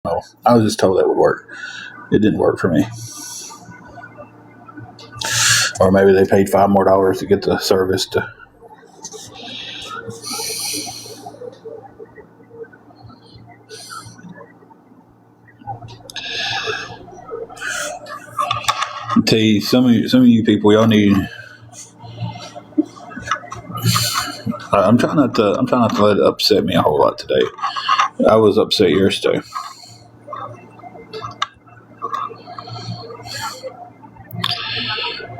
know. I was just told that would work. It didn't work for me. Or maybe they paid $5 more to get the service to. I tell you, some of you people, y'all need. I'm trying not to let it upset me a whole lot today. I was upset yesterday.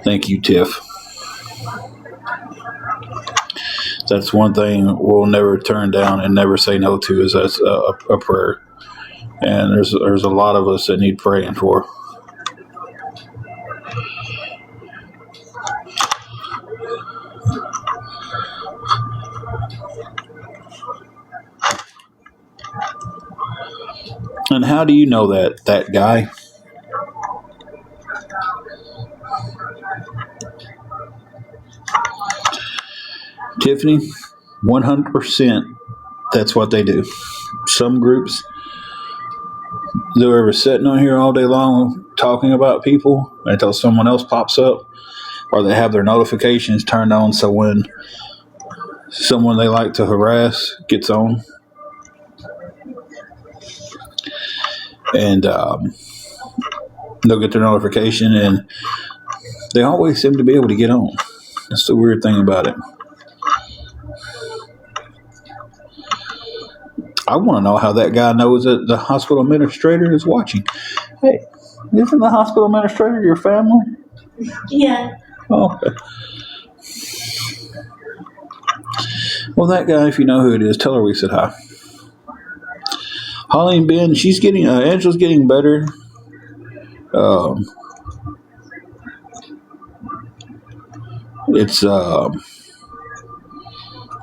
Thank you, Tiff. That's one thing we'll never turn down and never say no to, is that's a prayer. And there's a lot of us that need praying for. And how do you know that guy? Tiffany, 100%, that's what they do. Some groups, they're ever sitting on here all day long talking about people until someone else pops up, or they have their notifications turned on so when someone they like to harass gets on. And they'll get their notification, and they always seem to be able to get on. That's the weird thing about it. I want to know how that guy knows that the hospital administrator is watching. Hey, isn't the hospital administrator your family? Yeah. Oh, okay. Well, that guy, if you know who it is, tell her we said hi. Holly and Ben, she's getting, Angela's getting better. I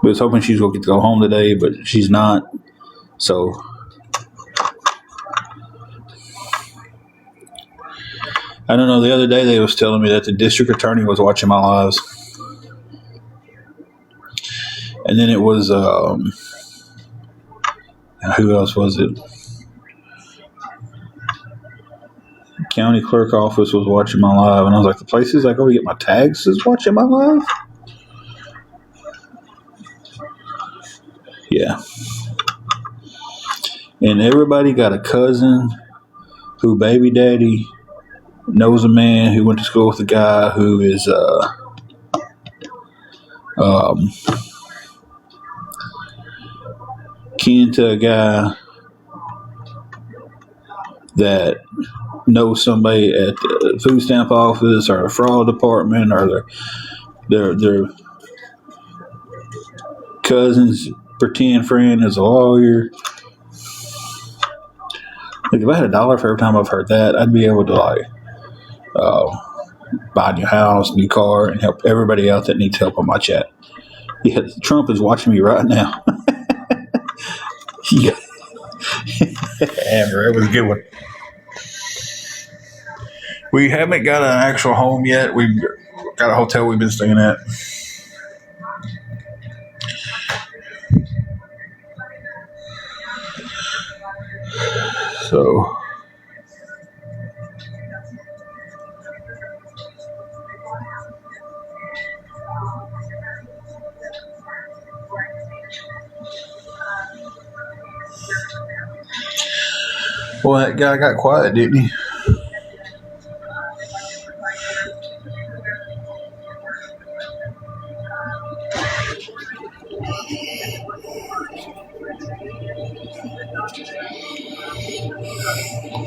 was hoping she's going to get to go home today, but she's not. So, I don't know. The other day they was telling me that the district attorney was watching my lives. And then it was, who else was it? County clerk office was watching my live, and I was like, the places I go to get my tags is watching my live? Yeah. And everybody got a cousin who baby daddy knows a man who went to school with a guy who is kin to a guy that knows somebody at the food stamp office or a fraud department, or their cousin's pretend friend is a lawyer. Like, if I had $1 for every time I've heard that, I'd be able to buy a new house, new car, and help everybody out that needs help on my chat. Yeah, Trump is watching me right now. Yeah. Amber, it was a good one. We haven't got an actual home yet. We've got a hotel we've been staying at. So, well, that guy got quiet, didn't he?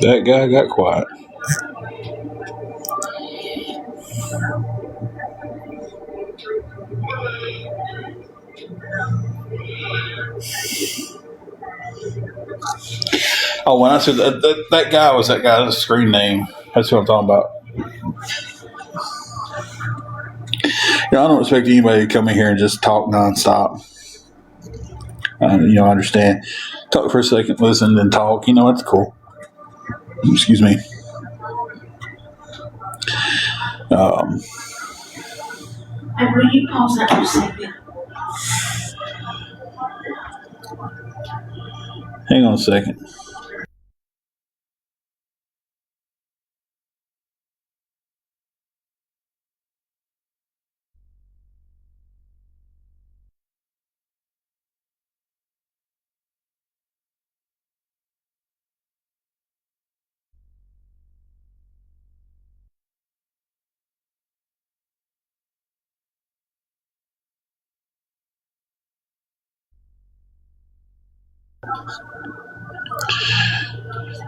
That guy got quiet. Oh, when I said that guy was that guy's screen name. That's what I'm talking about. You know, I don't expect anybody to come in here and just talk nonstop. I understand. Talk for a second, listen, then talk. That's cool. Excuse me. And will you pause that for a second? Hang on a second.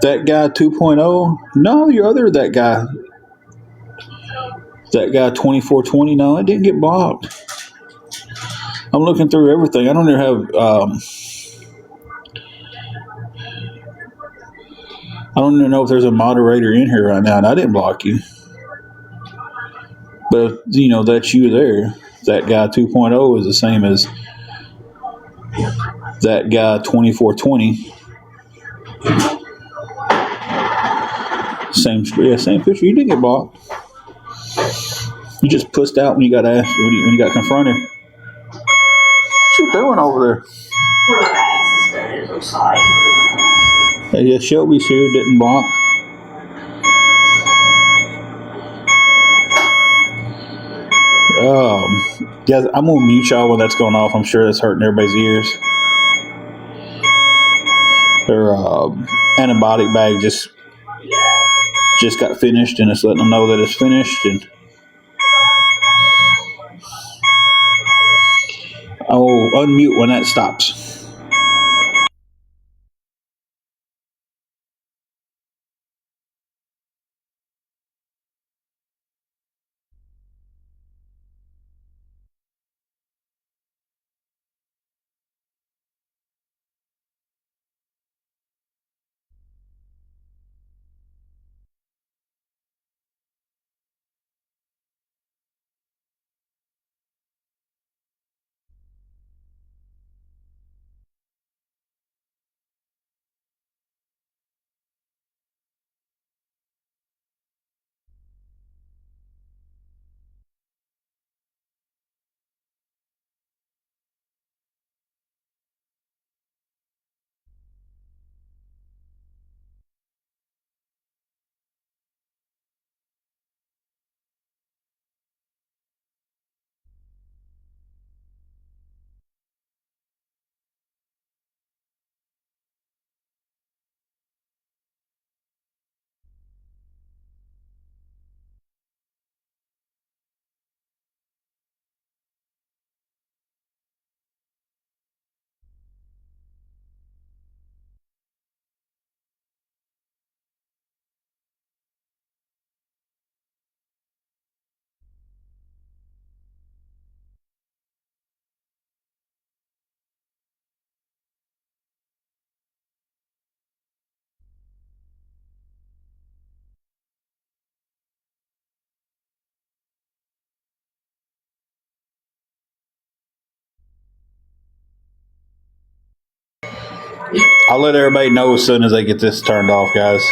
That guy 2.0? No, your other that guy 2420. No, it didn't get blocked. I'm looking through everything. I don't even have. I don't even know if there's a moderator in here right now, and I didn't block you. But that's you there. That guy 2.0 is the same as that guy 2420. Same picture. You didn't get blocked. You just pussed out when you got asked when you got confronted. What you doing over there? Where my ass is going, it looks like. Hey, yeah, Shelby's here. Didn't block. Guys, I'm gonna mute y'all when that's going off. I'm sure that's hurting everybody's ears. Their antibiotic bag just got finished, and it's letting them know that it's finished. And I will unmute when that stops. I'll let everybody know as soon as they get this turned off, guys.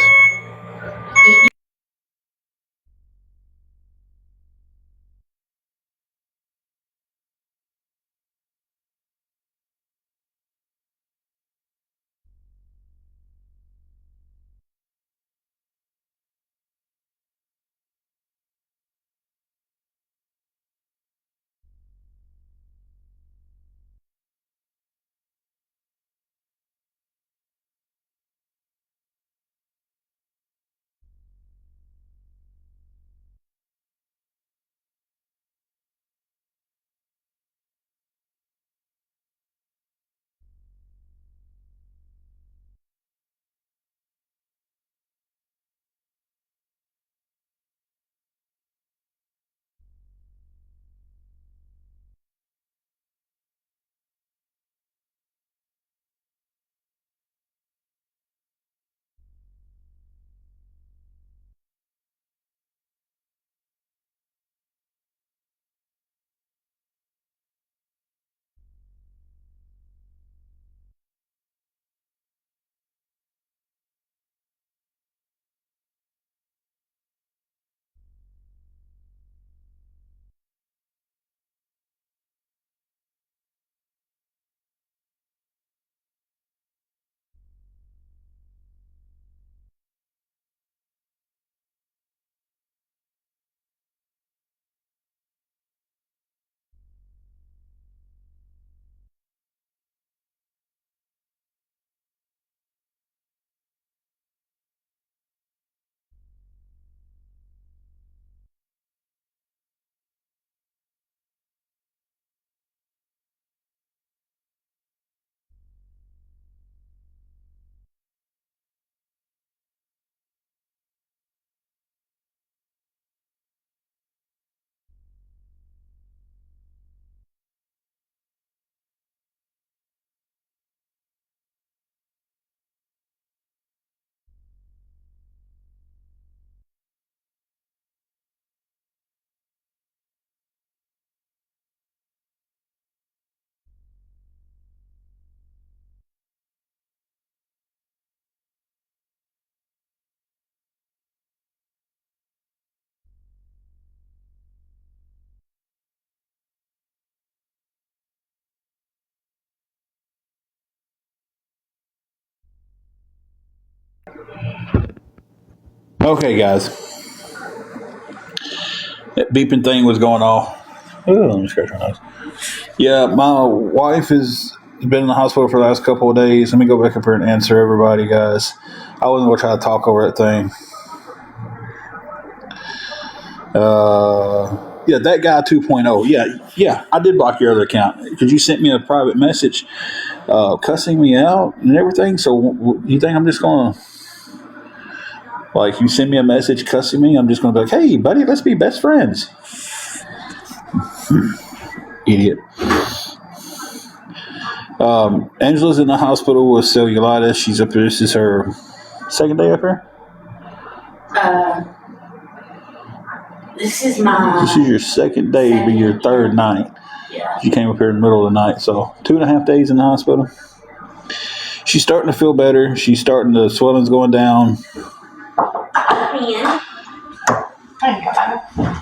Okay, guys. That beeping thing was going off. Oh, let me scratch my nose. Yeah, my wife has been in the hospital for the last couple of days. Let me go back up here and answer everybody, guys. I wasn't going to try to talk over that thing. Yeah, that guy 2.0. Yeah, I did block your other account because you sent me a private message cussing me out and everything. So you think I'm just going to, like, you send me a message cussing me, I'm just going to be like, hey, buddy, let's be best friends. Idiot. Angela's in the hospital with cellulitis. She's up here. This is her second day up here? This is my. This is your second day, but your third night. Yeah. She came up here in the middle of the night, so 2.5 days in the hospital. She's starting to feel better. She's starting the swelling's going down. Pen.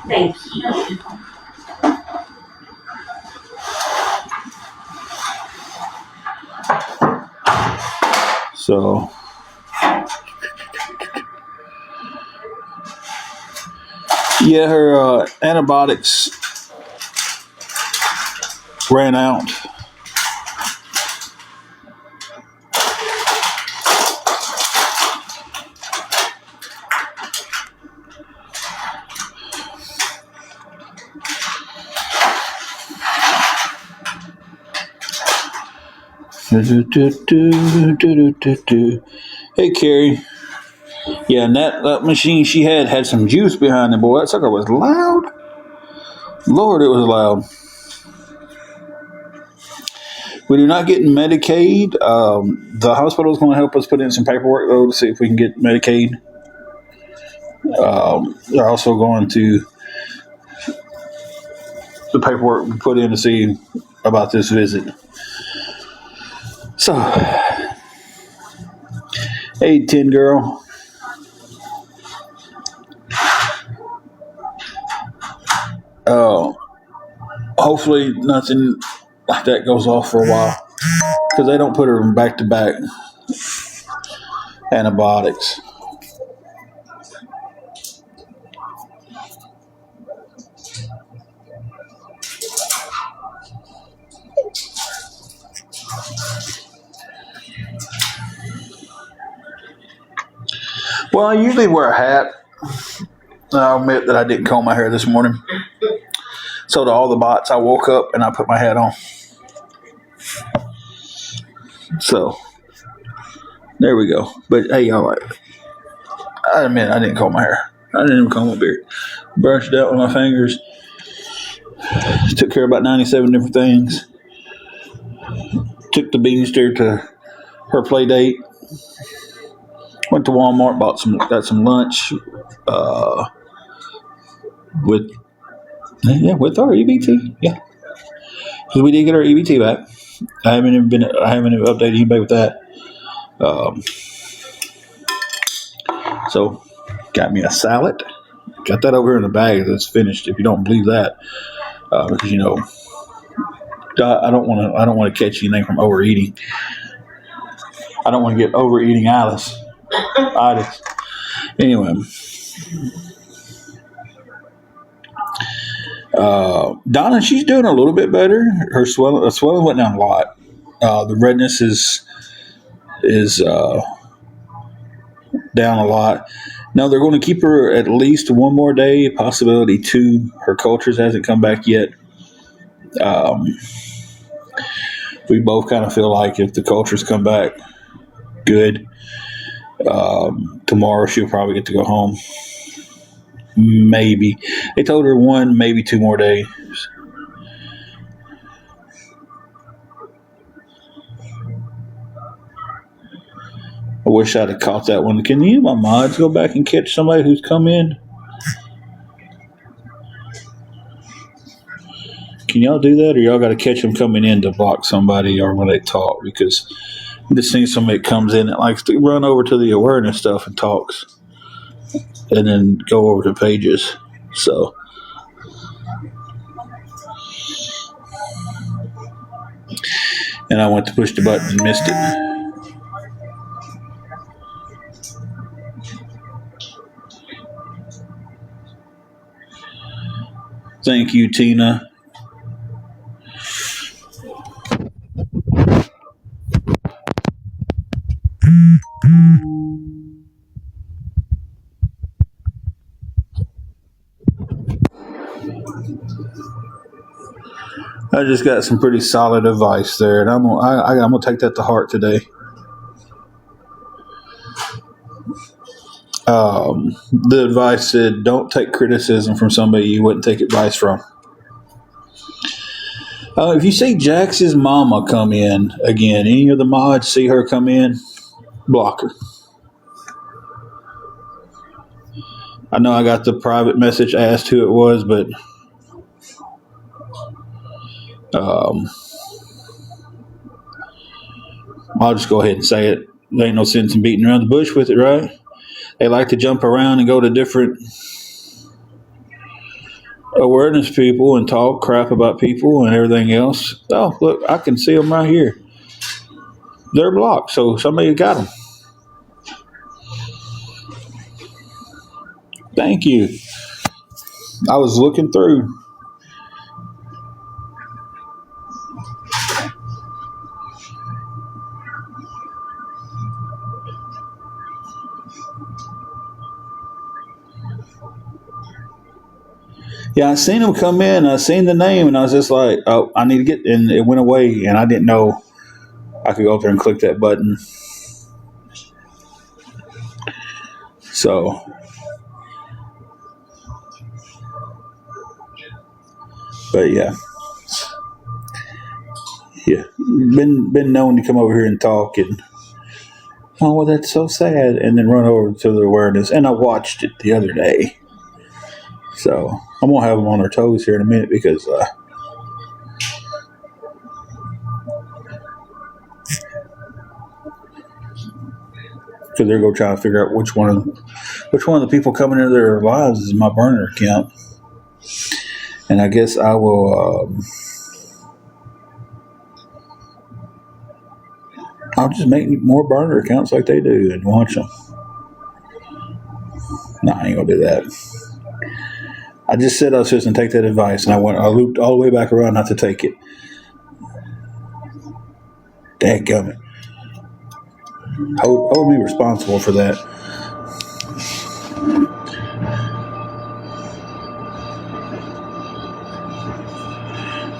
Thank you. So, yeah, her antibiotics ran out. Hey, Carrie. Yeah, and that machine she had some juice behind it, boy. That sucker was loud. Lord, it was loud. We do not get Medicaid. The hospital is going to help us put in some paperwork, though, to see if we can get Medicaid. They're also going to the paperwork we put in to see about this visit. So, hey, 10 girl. Hopefully nothing like that goes off for a while because they don't put her in back-to-back antibiotics. Well, I usually wear a hat. I'll admit that I didn't comb my hair this morning. So to all the bots, I woke up and I put my hat on. So there we go. But hey, y'all, I admit I didn't comb my hair. I didn't even comb my beard. Brushed it out with my fingers. Took care of about 97 different things. Took the Beanster to her play date. Went to Walmart, got some lunch with our EBT. Yeah, because we did get our EBT back. I haven't even updated anybody with that. So got me a salad. Got that over here in the bag that's finished. If you don't believe that, because I don't want to catch anything from overeating. I don't want to get overeating Alice. Anyway, Donna, she's doing a little bit better. Her swelling went down a lot. The redness is down a lot. Now they're going to keep her at least one more day, possibility two. Her cultures hasn't come back yet. We both kind of feel like if the cultures come back good, tomorrow she'll probably get to go home. Maybe. They told her 1, maybe 2 more days. I wish I'd have caught that one. Can you, my mods, go back and catch somebody who's come in? Can y'all do that, or y'all got to catch them coming in to block somebody or when they talk? Because this thing, somebody comes in and likes to run over to the awareness stuff and talks, and then go over to pages. So, and I went to push the button and missed it. Thank you, Tina. I just got some pretty solid advice there, and I'm gonna take that to heart today. The advice said, "Don't take criticism from somebody you wouldn't take advice from." If you see Jax's mama come in again, any of the mods see her come in, block her. I know I got the private message asked who it was, but I'll just go ahead and say it. There ain't no sense in beating around the bush with it, right? They like to jump around and go to different awareness people and talk crap about people and everything else. Oh, look, I can see them right here. They're blocked, so somebody got them. Thank you. I was looking through. Yeah, I seen him come in. I seen the name, and I was just like, "Oh, I need to get." And it went away, and I didn't know I could go up there and click that button. So, but yeah, been known to come over here and talk, and oh, well, that's so sad, and then run over to the awareness. And I watched it the other day, so I'm gonna have them on their toes here in a minute because they're going to try to figure out which one of the people coming into their lives is my burner account. And I guess I will. I'll just make more burner accounts like they do and watch them. No, I ain't gonna do that. I just said I was just gonna take that advice, and I looped all the way back around not to take it. Dadgummit. Hold me responsible for that.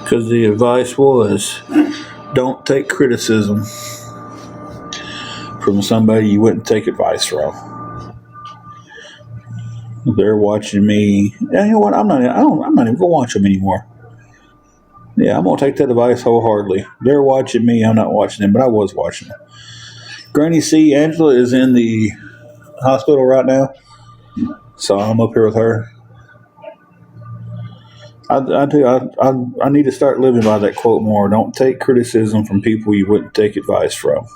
Because the advice was, don't take criticism from somebody you wouldn't take advice from. They're watching me. Yeah, you know what? I'm not even gonna watch them anymore. Yeah, I'm gonna take that advice wholeheartedly. They're watching me. I'm not watching them, but I was watching them. Granny C. Angela is in the hospital right now, so I'm up here with her. I need to start living by that quote more. Don't take criticism from people you wouldn't take advice from.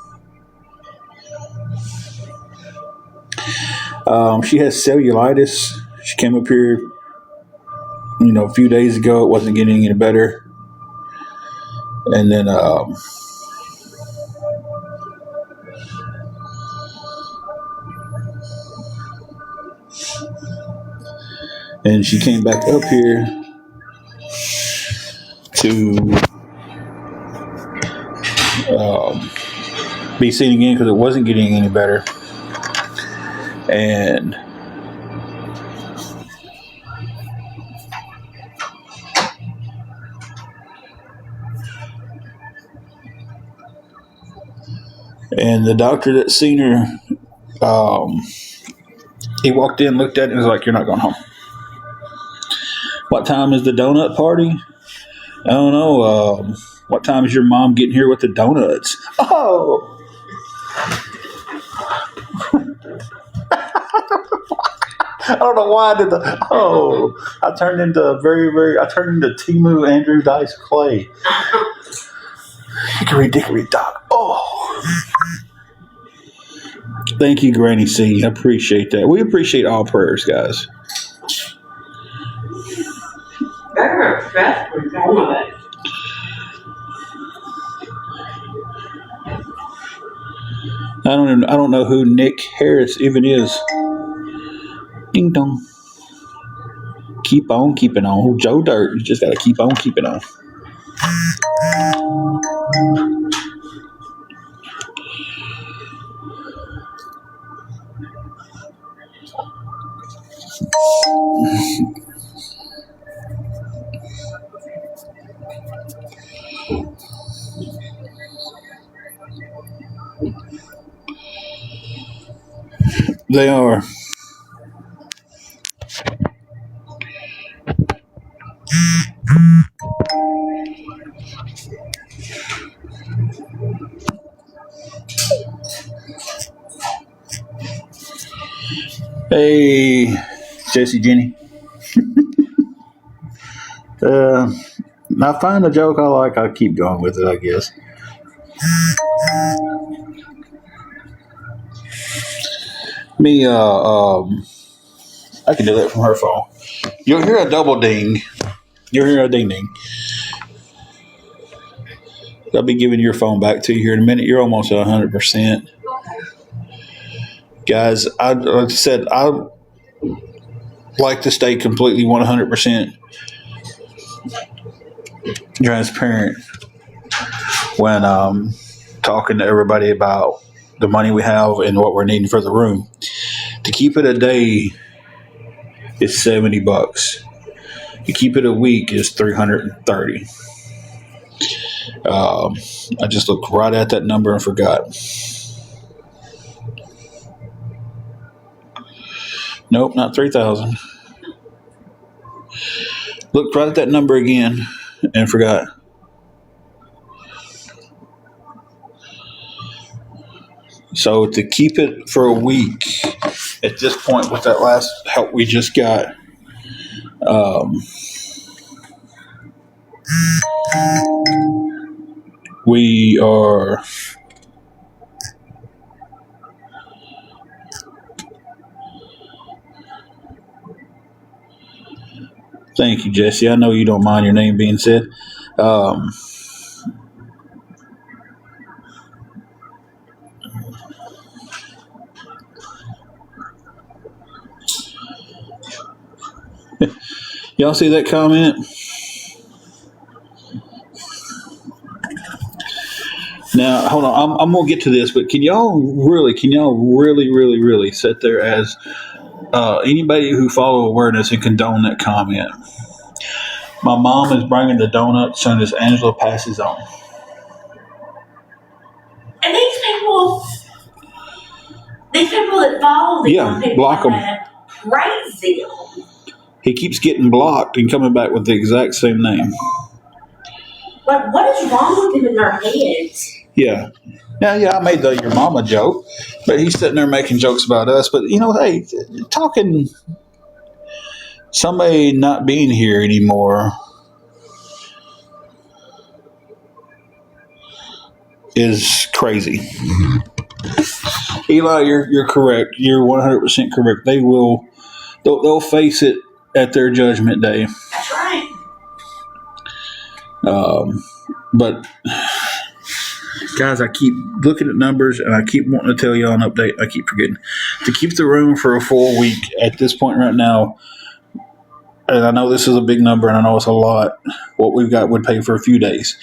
She has cellulitis. She came up here, a few days ago. It wasn't getting any better. And then, and she came back up here to be seen again because it wasn't getting any better. And the doctor that seen her, he walked in, looked at it, and was like, "You're not going home." What time is the donut party? I don't know. What time is your mom getting here with the donuts? Oh! I don't know why I did I turned into Timu Andrew Dice Clay. Hickory dickory dock. Oh. Thank you, Granny C. I appreciate that. We appreciate all prayers, guys. They're obsessed with donuts. I don't know who Nick Harris even is. Ding dong. keep on keeping on. Joe Dirt, you just got to keep on keeping on. They are. Hey, Jesse Jenny. I find a joke I like, I'll keep going with it, I guess. Me, I can do that from her phone. You'll hear a double ding. You'll hear a ding ding. I'll be giving your phone back to you here in a minute. You're almost at 100%. Guys, like I said, I like to stay completely 100% transparent when talking to everybody about the money we have and what we're needing for the room. To keep it a day is $70. To keep it a week is $330. I just looked right at that number and forgot. Nope, not 3,000. Looked right at that number again and forgot. So to keep it for a week at this point with that last help we just got, we are thank you, Jesse. I know you don't mind your name being said. Y'all see that comment? Now, hold on. I'm gonna get to this, but can y'all really sit there as anybody who follow awareness and condone that comment? My mom is bringing the donuts soon as Angela passes on. And these people that follow these people block them. Crazy. He keeps getting blocked and coming back with the exact same name. Like, what is wrong with them in their heads? Yeah. Yeah, I made the your mama joke, but he's sitting there making jokes about us. But, hey, talking somebody not being here anymore is crazy. Eli, you're correct. You're 100% correct. They'll face it at their judgment day. That's right. But guys, I keep looking at numbers and I keep wanting to tell y'all an update. I keep forgetting to keep the room for a full week at this point right now. And I know this is a big number and I know it's a lot. What we've got would pay for a few days.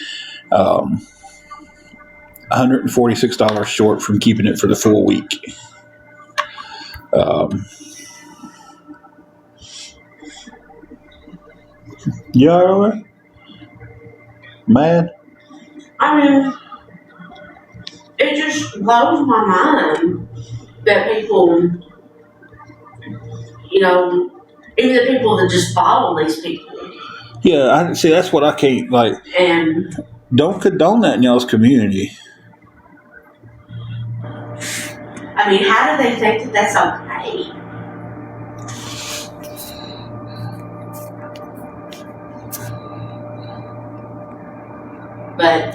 $146 short from keeping it for the full week. You all right? Mad? I mean, it just blows my mind that people, even the people that just follow these people. Yeah, I see. That's what I can't like. And don't condone that in y'all's community. I mean, how do they think that that's okay? But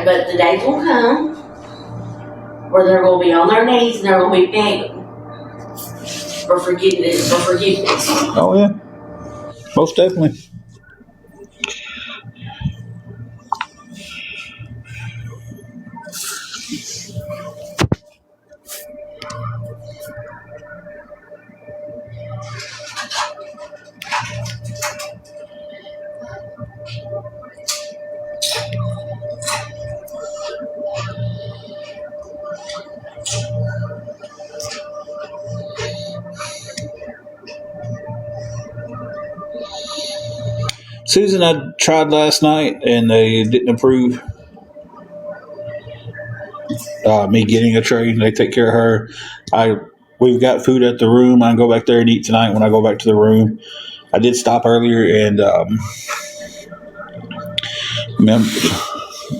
but the days will come where they're going to be on their knees and they're going to be begging for forgiveness. Oh yeah, most definitely. Susan, I tried last night and they didn't approve me getting a tray. They take care of her. We've got food at the room. I can go back there and eat tonight when I go back to the room. I did stop earlier and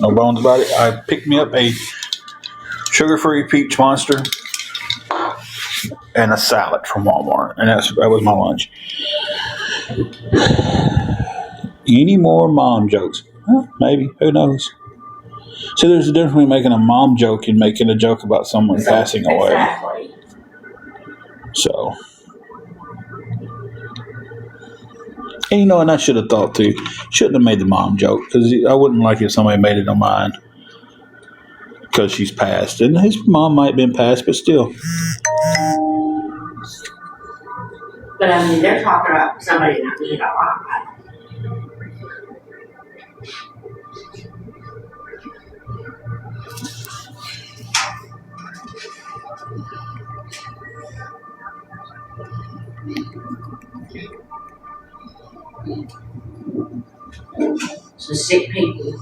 no bones about it. I picked me up a sugar-free peach monster and a salad from Walmart, and that was my lunch. Any more mom jokes? Huh, maybe. Who knows? So there's a difference between making a mom joke and making a joke about someone passing away. Exactly. So, and and I should have thought too. Shouldn't have made the mom joke because I wouldn't like if somebody made it on mine because she's passed, and his mom might have been passed, but still. But I mean, they're talking about somebody not being alive. So sick people.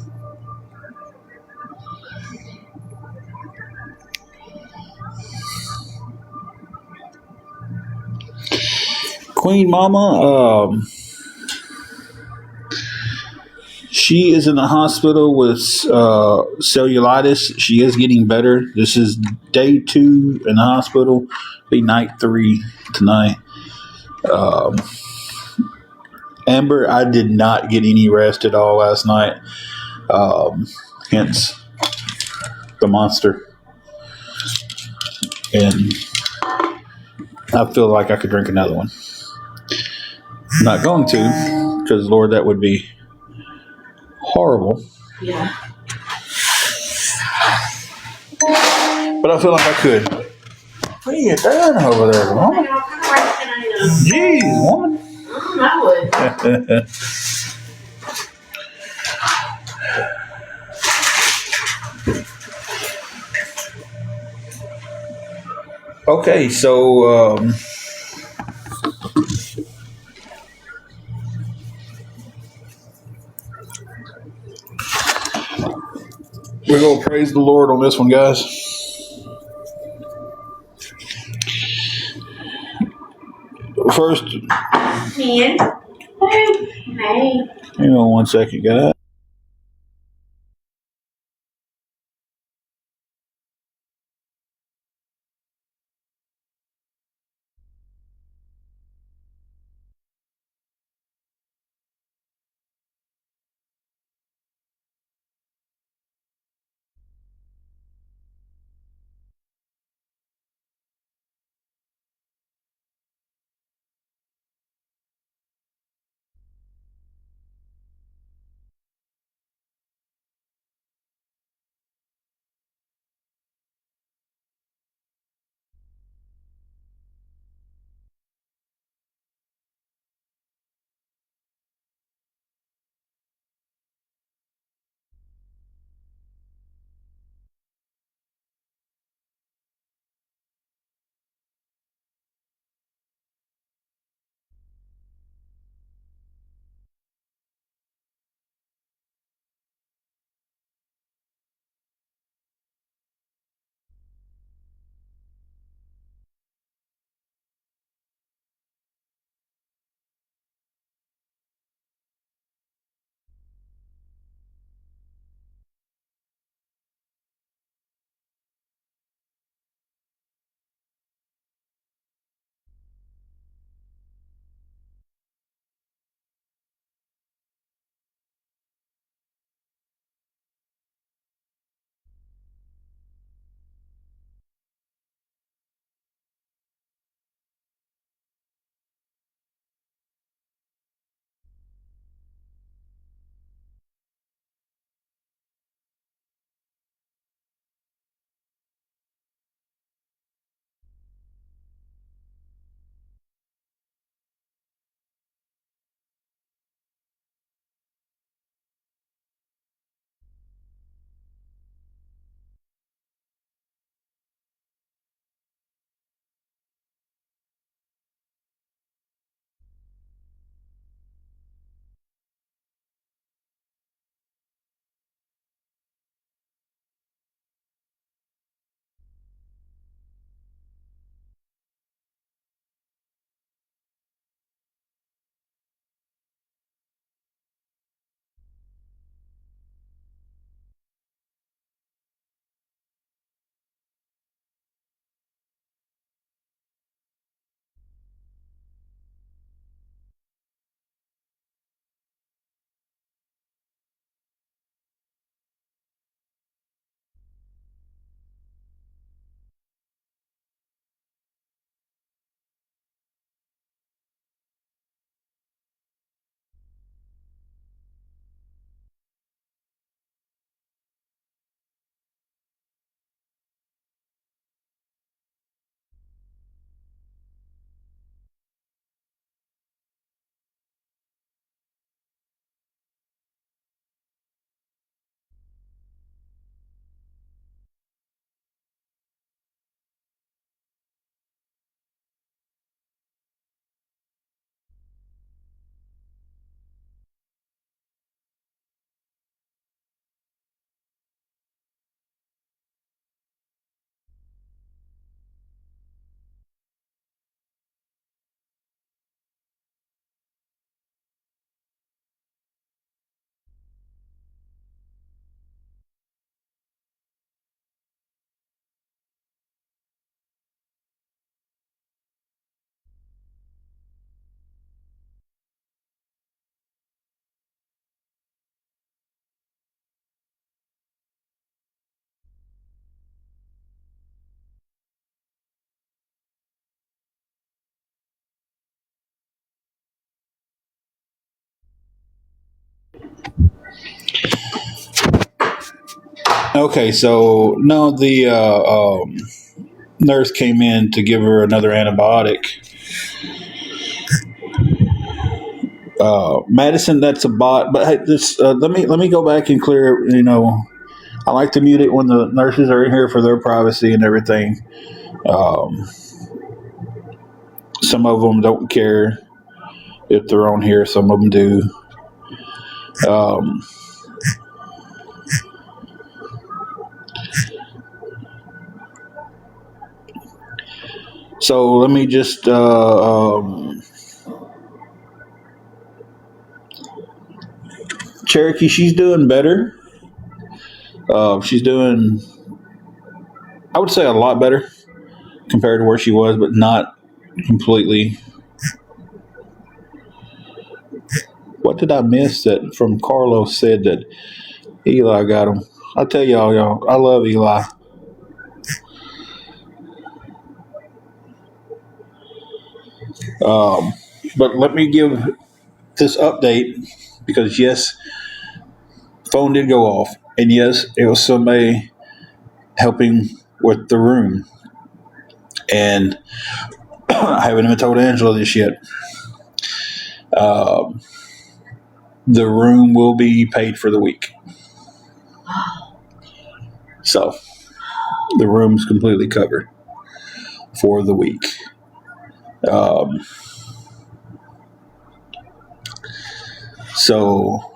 Queen Mama, she is in the hospital with cellulitis. She is getting better. This is day 2 in the hospital. Be night 3 tonight. Amber, I did not get any rest at all last night. Hence the monster. And I feel like I could drink another one. I'm not going to, because Lord, that would be horrible. Yeah. But I feel like I could. What are you doing over there, woman? Jeez, woman. I would. Okay, so we're going to praise the Lord on this one, guys. First, 10. Hey. hang on 1 second, guys. Okay, so no, the nurse came in to give her another antibiotic. Madison, that's a bot. But hey, this let me go back and clear. I like to mute it when the nurses are in here for their privacy and everything. Um, some of them don't care if they're on here. Some of them do. Um, so let me just Cherokee. She's doing better. She's doing, I would say, a lot better compared to where she was, but not completely. What did I miss that from Carlos said that Eli got him? I tell y'all, I love Eli. Um, but let me give this update because yes, phone did go off, and yes, it was somebody helping with the room, and I haven't even told Angela this yet. Um, the room will be paid for the week, so the room's completely covered for the week. Um, so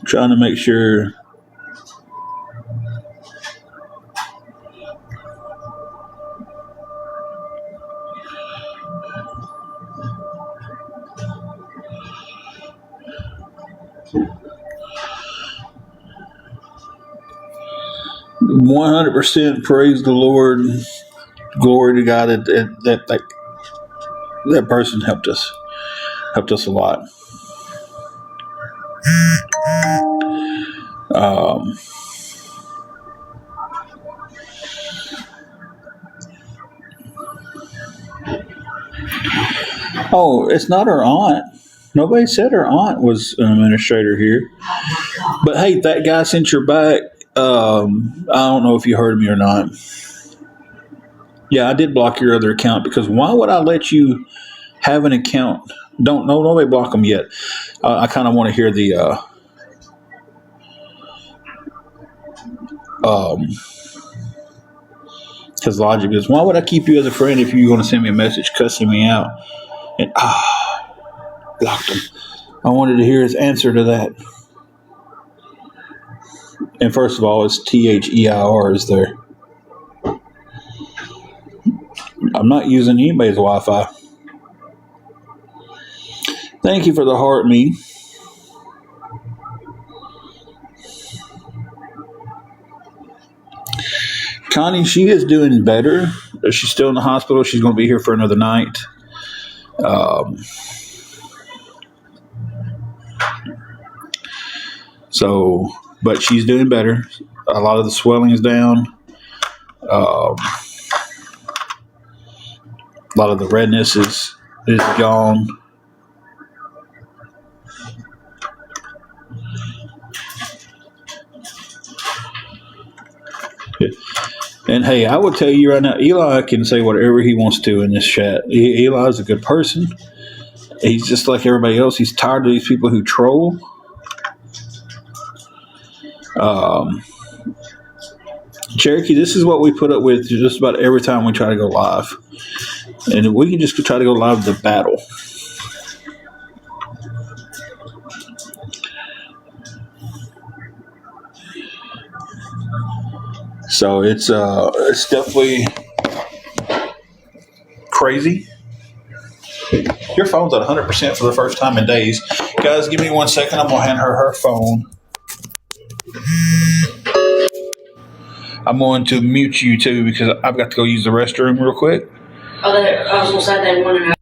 trying to make sure. %, praise the Lord, glory to God that person helped us a lot. Um, oh, it's not her aunt. Nobody said her aunt was an administrator here. But hey, that guy sent your back. I don't know if you heard me or not. Yeah, I did block your other account because why would I let you have an account? Nobody block them yet. I kind of want to hear the his logic is why would I keep you as a friend if you're going to send me a message cussing me out? And blocked him. I wanted to hear his answer to that. And first of all, it's THEIR is there. I'm not using anybody's Wi-Fi. Thank you for the heart, me. Connie, she is doing better. She's still in the hospital. She's going to be here for another night. But she's doing better. A lot of the swelling is down. A lot of the redness is gone. And hey, I will tell you right now, Eli can say whatever he wants to in this chat. Eli's a good person. He's just like everybody else. He's tired of these people who troll. Cherokee, this is what we put up with just about every time we try to go live. And we can just try to go live to battle. So it's definitely crazy. Your phone's at 100% for the first time in days. Guys, give me 1 second. I'm going to hand her phone. I'm going to mute you too because I've got to go use the restroom real quick. I was going to say they wanted to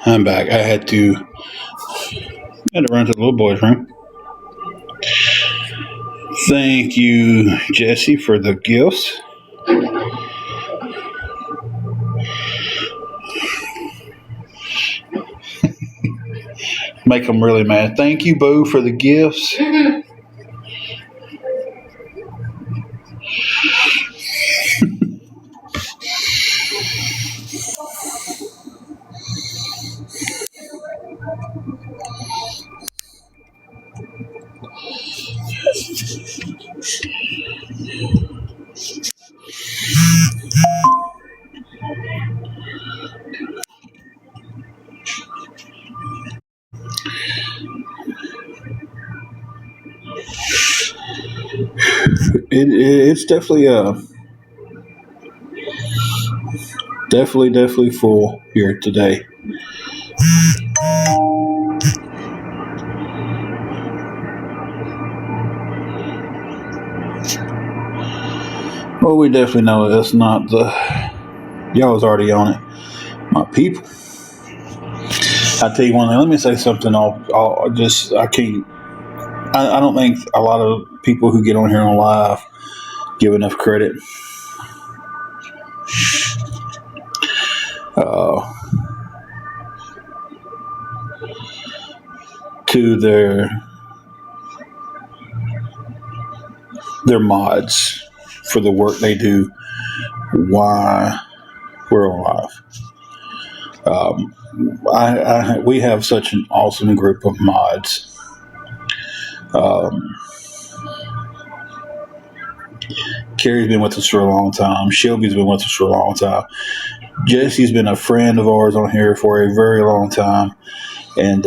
I'm back. I had to run to the little boy's room. Thank you, Jesse, for the gifts. Make them really mad. Thank you, Boo, for the gifts. It's definitely full here today. Well, we definitely know that's not the y'all was already on it. My people. I tell you one thing. Let me say something. I can't. I don't think a lot of people who get on here on live give enough credit uh, to their mods for the work they do. Why we're on live. We have such an awesome group of mods. Carrie's been with us for a long time. Shelby's been with us for a long time. Jesse's been a friend of ours on here for a very long time, and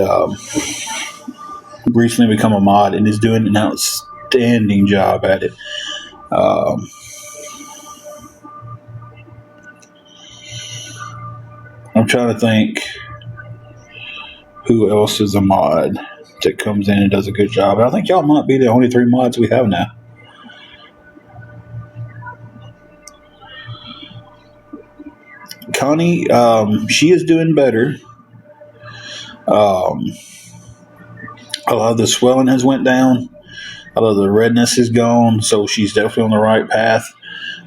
recently become a mod and is doing an outstanding job at it. I'm trying to think who else is a mod that comes in and does a good job. And I think y'all might be the only 3 mods we have now. Connie, she is doing better. A lot of the swelling has went down. A lot of the redness is gone. So she's definitely on the right path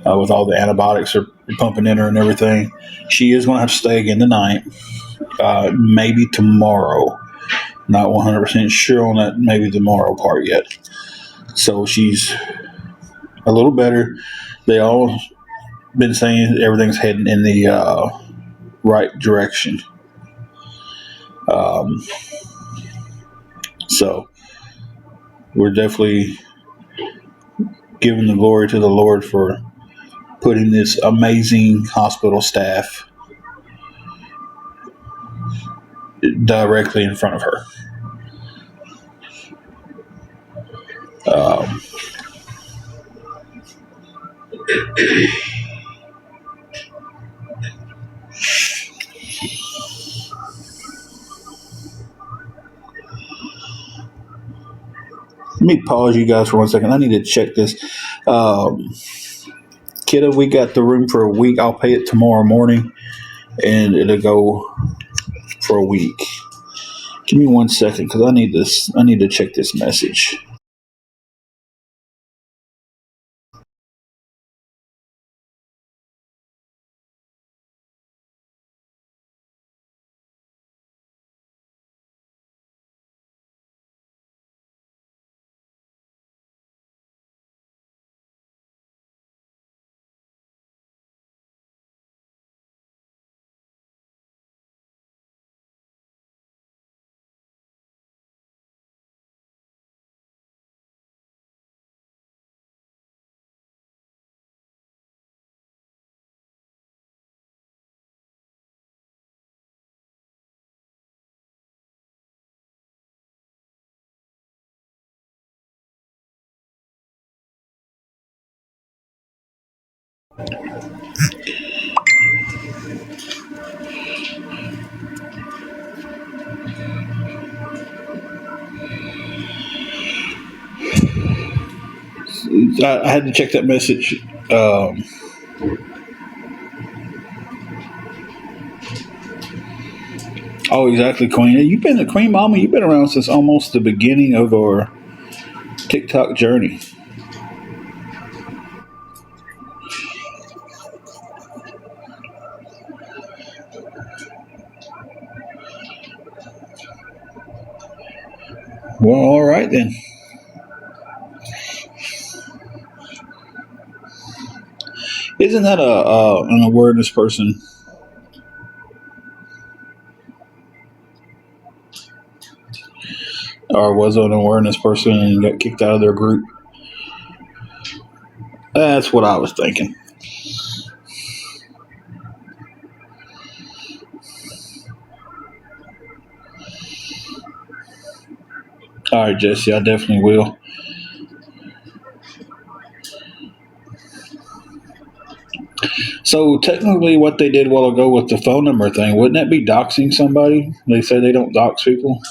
with all the antibiotics are pumping in her and everything. She is going to have to stay again tonight. Maybe tomorrow. Not 100% sure on that maybe tomorrow part yet. So she's a little better. They all been saying everything's heading in the right direction. So we're definitely giving the glory to the Lord for putting this amazing hospital staff directly in front of her. Let me pause you guys for 1 second. I need to check this. Kiddo, we got the room for a week. I'll pay it tomorrow morning, and it'll go for a week. Give me 1 second, because I need to check this message. I had to check that message. Oh, exactly, Queen. You've been the Queen Mama. You've been around since almost the beginning of our TikTok journey. Well, all right then. Isn't that an awareness person? Or was an awareness person and got kicked out of their group? That's what I was thinking. All right, Jesse, I definitely will. So technically, what they did a while ago with the phone number thing, wouldn't that be doxing somebody? They say they don't dox people.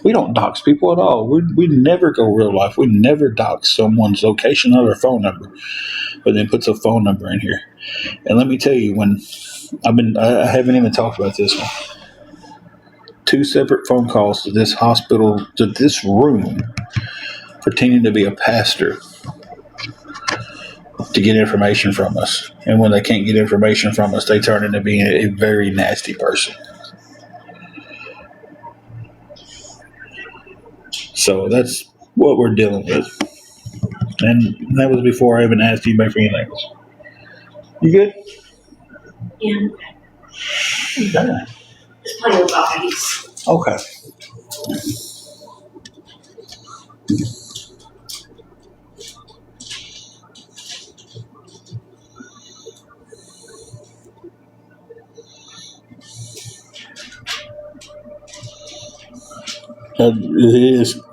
We don't dox people at all. We never go real life. We never dox someone's location or their phone number, but then puts a phone number in here. And let me tell you, when I haven't even talked about this one. 2 separate phone calls to this hospital, to this room, pretending to be a pastor to get information from us. And when they can't get information from us, they turn into being a very nasty person. So that's what we're dealing with. And that was before I even asked anybody for anything else. You good? Yeah. Yeah. Just playing with bodies. Okay. It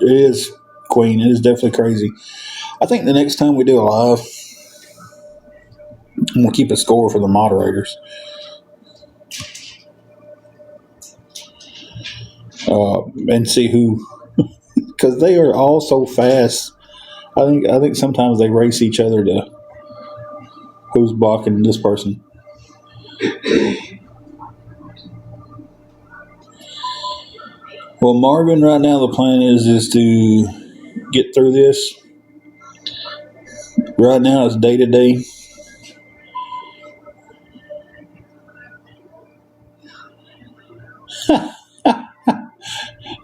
is, Queen. It is definitely crazy. I think the next time we do a live, I'm going to keep a score for the moderators. And see who, because they are all so fast. I think sometimes they race each other to who's blocking this person. Well, Marvin, right now the plan is to get through this. Right now it's day to day.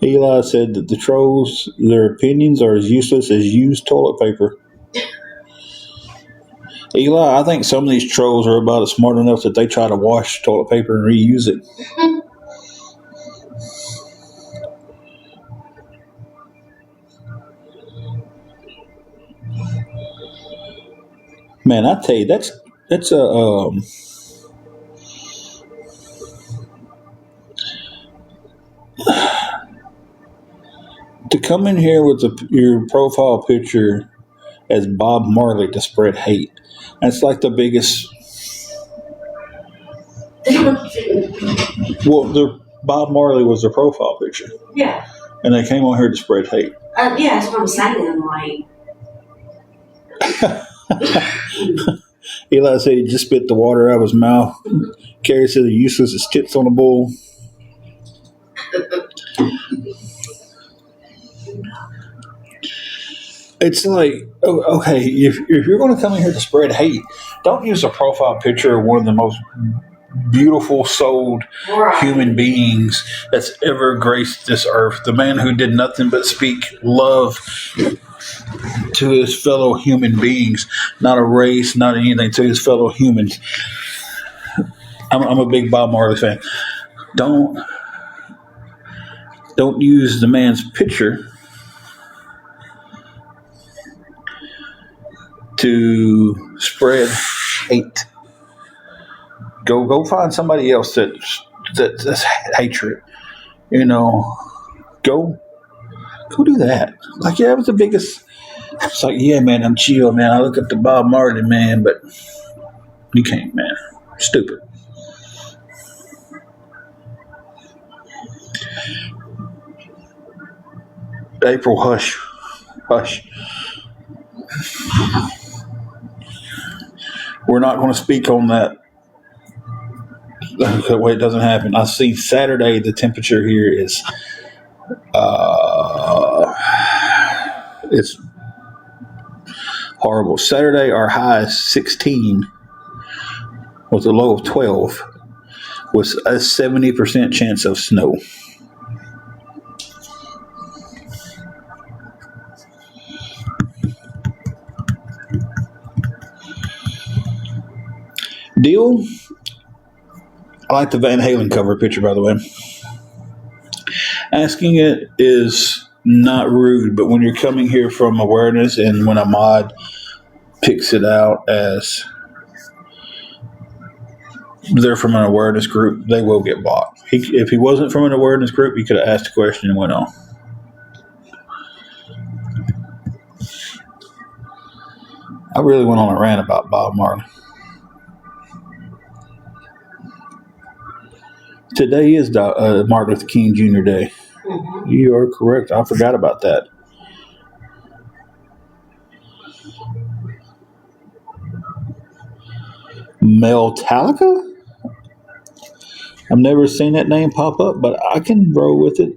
Eli said that the trolls, their opinions are as useless as used toilet paper. Eli, I think some of these trolls are about as smart enough that they try to wash toilet paper and reuse it. Man, I tell you, that's a to come in here with your profile picture as Bob Marley to spread hate. That's like the biggest. Well, Bob Marley was their profile picture. Yeah. And they came on here to spread hate. Yeah, that's what I'm saying. I'm like. Eli said he just spit the water out of his mouth. Carrie said the useless as tits on a bull. It's like, okay, if you're going to come in here to spread hate, don't use a profile picture of one of the most beautiful souled human beings that's ever graced this earth. The man who did nothing but speak love to his fellow human beings, not a race, not anything, to his fellow humans. I'm a big Bob Marley fan. Don't use the man's picture to spread hate. Go find somebody else that's hatred. You know, go do that. Like, yeah, it was the biggest. It's like, yeah, man, I'm chill, man. I look up to Bob Marley, man, but you can't, man. Stupid. April, hush. We're not going to speak on that. that way it doesn't happen. I see Saturday the temperature here is it's horrible. Saturday our high is 16 with a low of 12 with a 70% chance of snow. Deal. I like the Van Halen cover picture, by the way. Asking it is not rude, but when you're coming here from awareness and when a mod picks it out as they're from an awareness group, they will get blocked. If he wasn't from an awareness group, he could have asked a question and went on. I really went on a rant about Bob Marley. Today is Martin Luther King Jr. Day. Mm-hmm. You are correct. I forgot about that. Metallica? I've never seen that name pop up, but I can roll with it.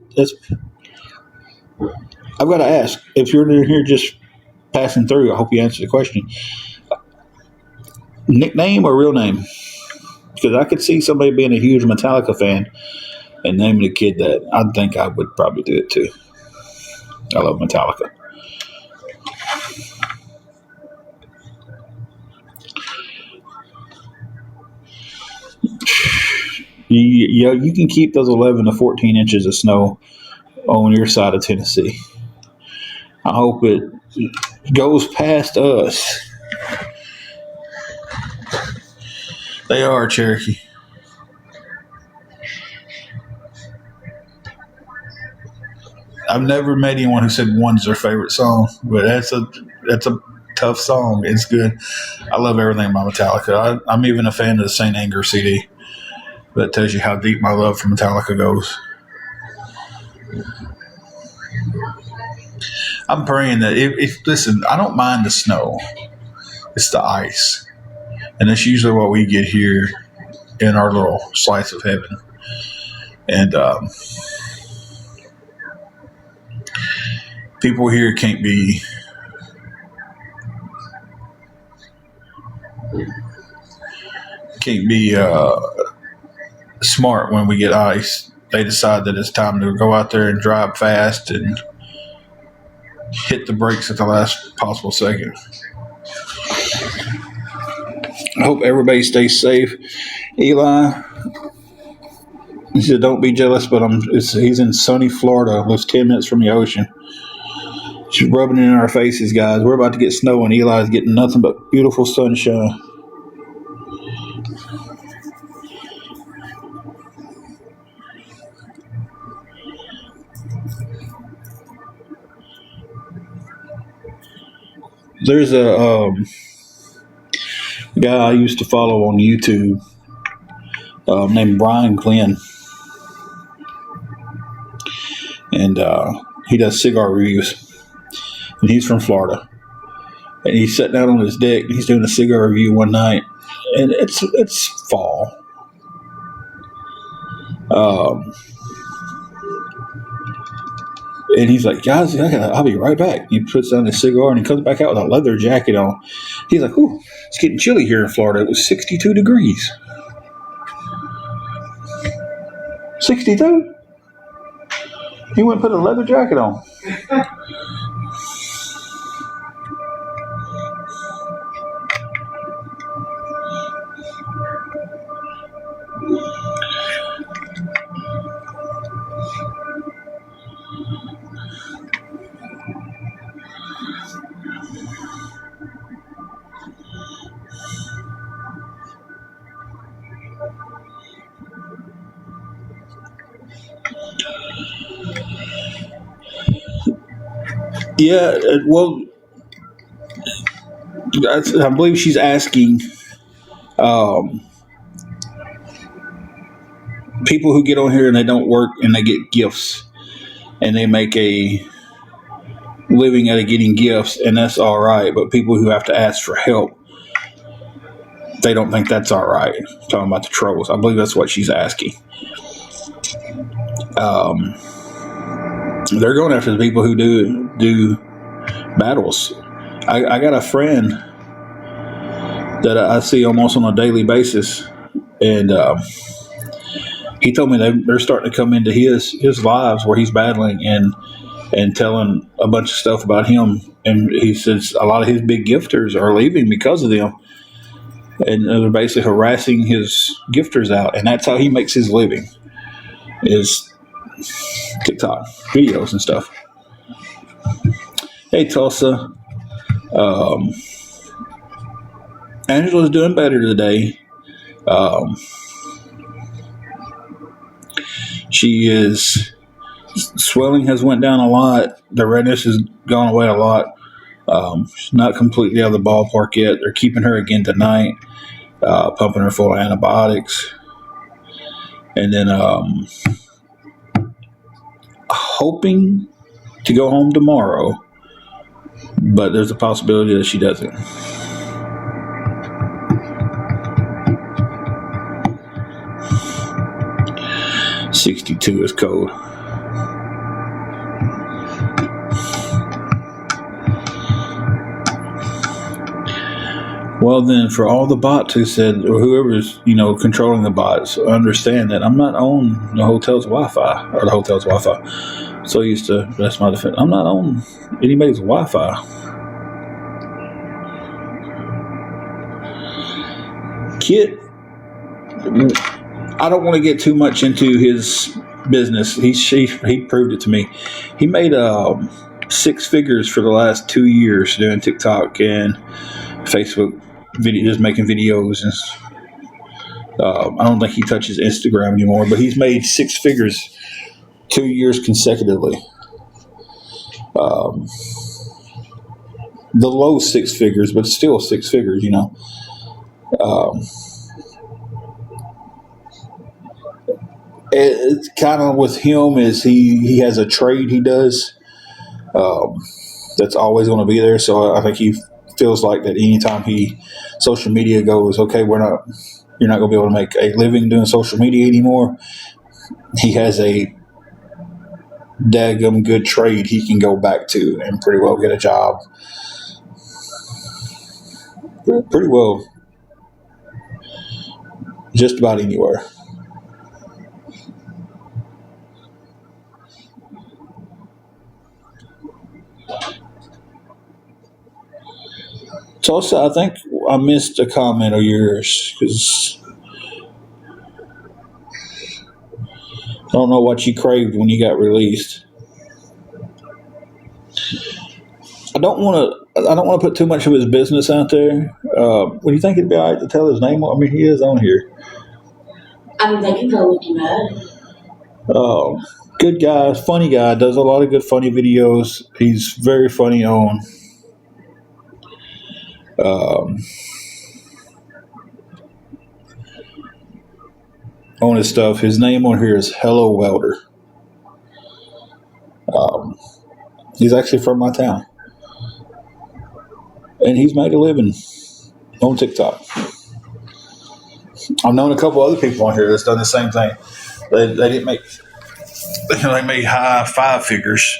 I've got to ask, if you're in here just passing through, I hope you answer the question. Nickname or real name? Because I could see somebody being a huge Metallica fan and naming a kid that. I think I would probably do it too. I love Metallica. You can keep those 11 to 14 inches of snow on your side of Tennessee. I hope it goes past us. They are Cherokee. I've never met anyone who said one's their favorite song, but that's a tough song. It's good. I love everything by Metallica. I'm even a fan of the Saint Anger CD. That tells you how deep my love for Metallica goes. I'm praying that listen, I don't mind the snow. It's the ice. And that's usually what we get here in our little slice of heaven. And people here can't be smart when we get ice. They decide that it's time to go out there and drive fast and hit the brakes at the last possible second. I hope everybody stays safe. Eli, he said, "Don't be jealous," but he's in sunny Florida, lives 10 minutes from the ocean. She's rubbing it in our faces, guys. We're about to get snow, and Eli's getting nothing but beautiful sunshine. There's a guy I used to follow on YouTube named Brian Glenn, and he does cigar reviews, and he's from Florida, and he's sitting out on his deck, and he's doing a cigar review one night, and it's fall. And he's like, "Guys, I'll be right back." He puts down his cigar and he comes back out with a leather jacket on. He's like, "Ooh, it's getting chilly here in Florida. It was 62 degrees. 62? He went and put a leather jacket on." Yeah, well, I believe she's asking people who get on here and they don't work and they get gifts and they make a living out of getting gifts, and that's all right. But people who have to ask for help, they don't think that's all right. Talking about the trolls. I believe that's what she's asking. They're going after the people who do battles. I got a friend that I see almost on a daily basis, and he told me they're starting to come into his lives where he's battling and telling a bunch of stuff about him. And he says a lot of his big gifters are leaving because of them, and they're basically harassing his gifters out, and that's how he makes his living, is TikTok videos and stuff. Hey, Tulsa. Angela's doing better today. She is swelling has went down a lot. The redness has gone away a lot. She's not completely out of the ballpark yet. They're keeping her again tonight, pumping her full of antibiotics, and then hoping to go home tomorrow. But there's a possibility that she doesn't. .62 is cold. Well, then, for all the bots who said, or whoever's controlling the bots, understand that I'm not on the hotel's Wi-Fi or the hotel's Wi-Fi. So used to, that's my defense. I'm not on anybody's Wi-Fi. Kit, I don't want to get too much into his business. He proved it to me. He made 6 figures for the last 2 years doing TikTok and Facebook video, just making videos. And I don't think he touches Instagram anymore, but he's made 6 figures 2 years consecutively. The low 6 figures, but still 6 figures, It's kind of with him is he has a trade he does that's always going to be there. So I think he feels like that anytime social media goes, okay, you're not going to be able to make a living doing social media anymore. He has a daggum good trade he can go back to and pretty well get a job. Pretty well just about anywhere. Tulsa, I think I missed a comment of yours because I don't know what you craved when you got released. I don't want to put too much of his business out there. Would you think it'd be all right to tell his name? I mean, he is on here. I mean, they can go look him up. Good guy, funny guy, does a lot of good funny videos. He's very funny on his stuff. His name on here is Hello Welder. He's actually from my town, and he's made a living on TikTok. I've known a couple other people on here that's done the same thing. They didn't make, they made high 5 figures,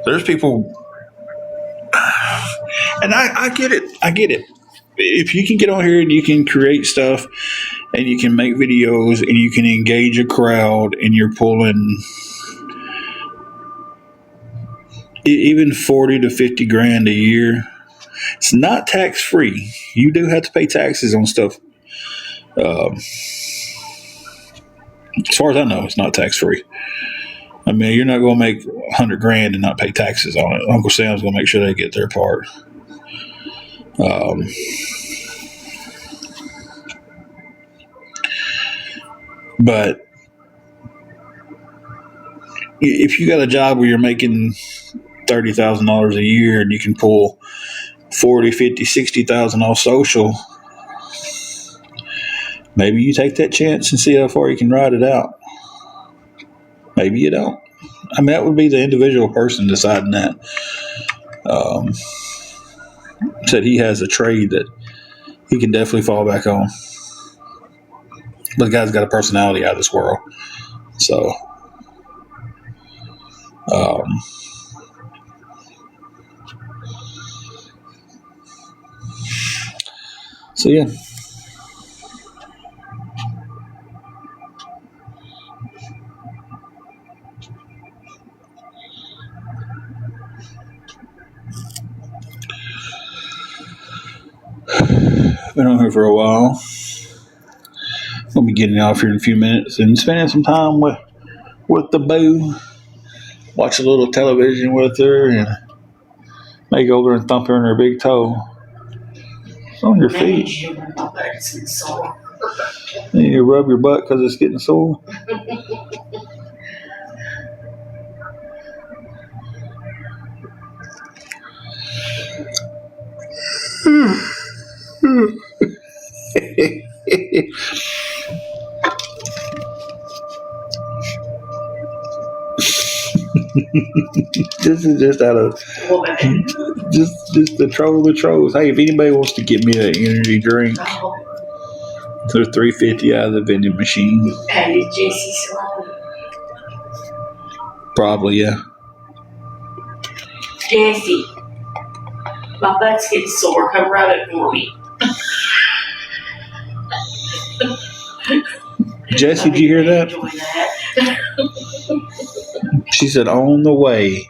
There's people, and I get it. If you can get on here and you can create stuff and you can make videos and you can engage a crowd and you're pulling even 40 to 50 grand a year, it's not tax free. You do have to pay taxes on stuff. As far as I know, it's not tax free. I mean, you're not going to make 100 grand and not pay taxes on it. Uncle Sam's going to make sure they get their part. But if you got a job where you're making $30,000 a year and you can pull 40, 50, 60,000 off social, maybe you take that chance and see how far you can ride it out. Maybe you don't. I mean, that would be the individual person deciding that. Said he has a trade that he can definitely fall back on. But the guy's got a personality out of this world. So, so yeah. Been on here for a while. We'll be getting off here in a few minutes and spending some time with the boo. Watch a little television with her and maybe go over and thump her in her big toe. It's on your feet. You rub your butt because it's getting sore. This is just out of just the troll of the trolls. Hey, if anybody wants to get me an energy drink, they're $3.50 out of the vending machine. And is Jesse Sloan? Probably, yeah. Jesse, my butt's getting sore. Come rub it for me. Jesse, did you hear that? She said, on the way.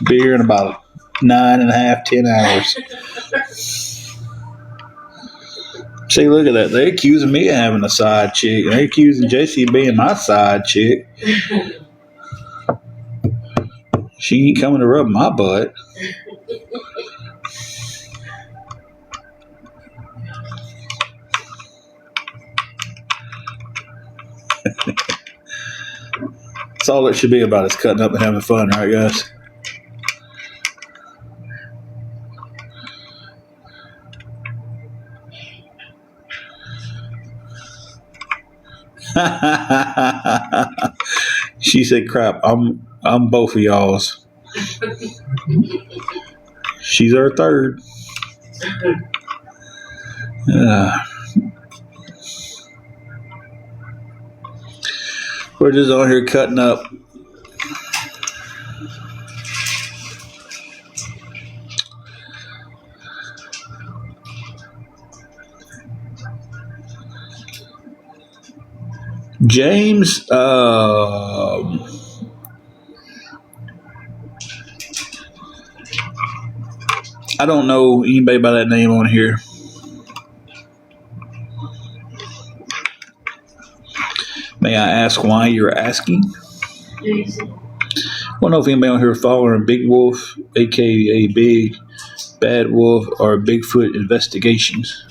Be here in about 9.5, 10 hours. See, look at that. They're accusing me of having a side chick. They're accusing Jesse of being my side chick. She ain't coming to rub my butt. That's all it should be about is cutting up and having fun, right, guys? She said, crap, I'm both of y'all's. She's our third. We're just on here cutting up. James, I don't know anybody by that name on here. May I ask why you're asking? I don't know if anybody on here is following Big Wolf, aka Big Bad Wolf, or Bigfoot investigations.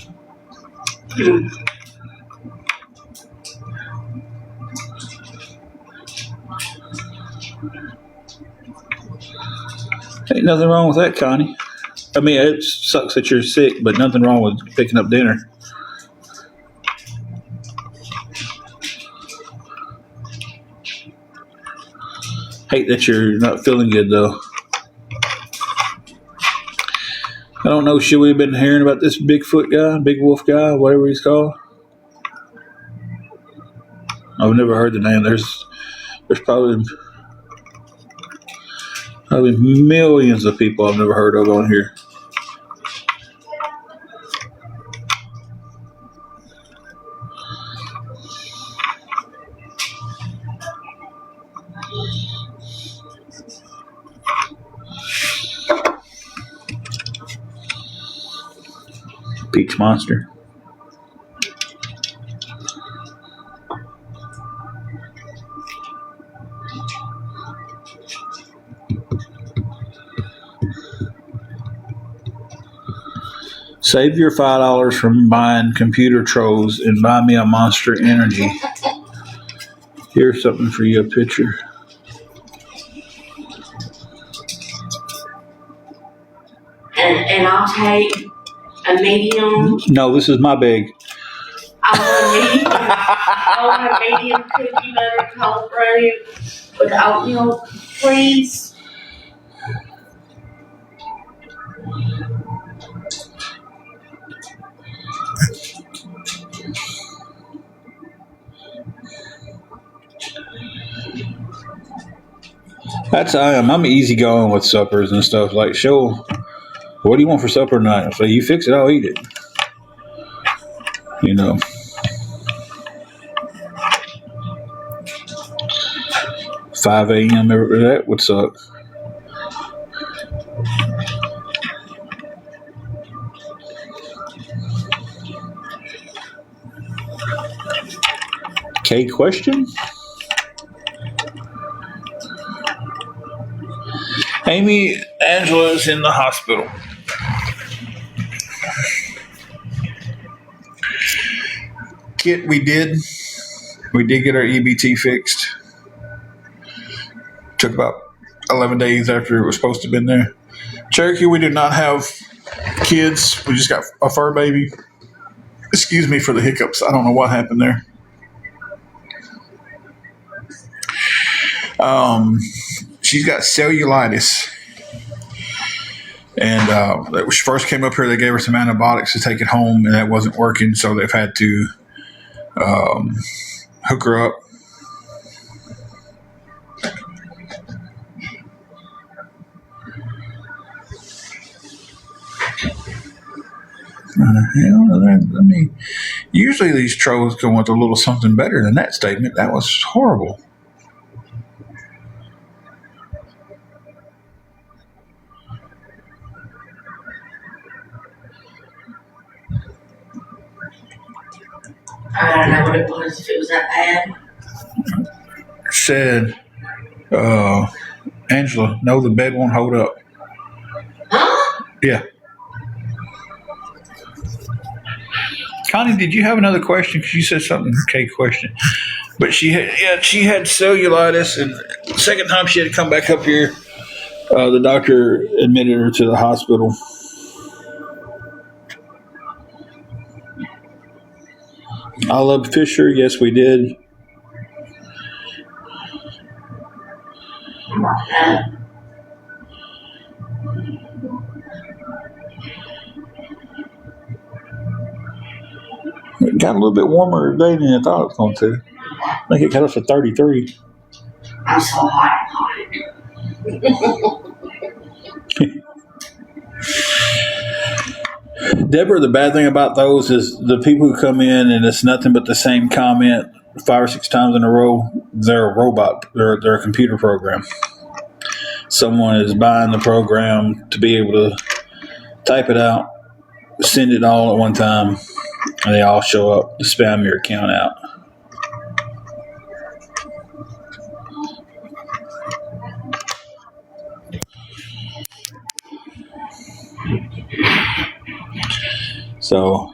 Ain't nothing wrong with that, Connie. I mean, it sucks that you're sick, but nothing wrong with picking up dinner. Hate that you're not feeling good, though. I don't know, should we have been hearing about this Bigfoot guy, Big Wolf guy, whatever he's called? I've never heard the name. There's probably millions of people I've never heard of on here. Peach Monster. Save your $5 from buying computer trolls and buy me a Monster Energy. Here's something for you, a picture. And I'll take a medium. No, this is my bag. I want a medium cookie butter cold brew with oatmeal, please. That's I am. I'm easygoing with suppers and stuff. Like, show, what do you want for supper tonight? So you fix it, I'll eat it. You know. 5 a.m. That would suck. K question? Amy Angela's in the hospital. Kit, we did get our EBT fixed. Took about 11 days after it was supposed to have been there. Cherokee, we did not have kids. We just got a fur baby. Excuse me for the hiccups. I don't know what happened there. She's got cellulitis. And when she first came up here, they gave her some antibiotics to take it home, and that wasn't working, so they've had to hook her up. I mean, usually these trolls go with a little something better than that statement. That was horrible. I don't know what it was, if it was that bad. Said, Angela, no, the bed won't hold up. Huh? Yeah. Connie, did you have another question? Because you said something, okay, question. But she had cellulitis, and the second time she had to come back up here, the doctor admitted her to the hospital. Olive Fisher, yes, we did. It got a little bit warmer today than I thought it was going to. I think it got up to 33. I'm so hot. Deborah, the bad thing about those is the people who come in and it's nothing but the same comment 5 or 6 times in a row, they're a robot. They're a computer program. Someone is buying the program to be able to type it out, send it all at one time, and they all show up to spam your account out. So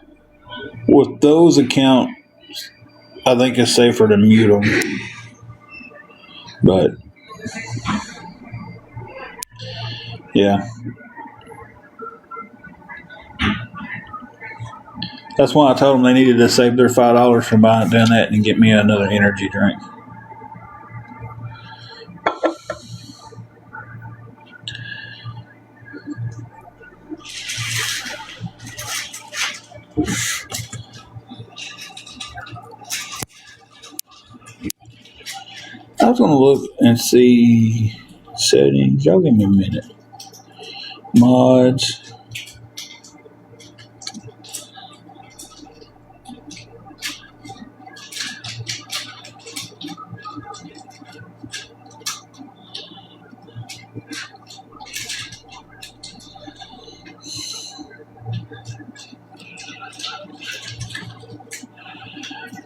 with those accounts, I think it's safer to mute them. But yeah. That's why I told them they needed to save their $5 from doing that and get me another energy drink. I was going to look and see settings. Y'all give me a minute. Mods.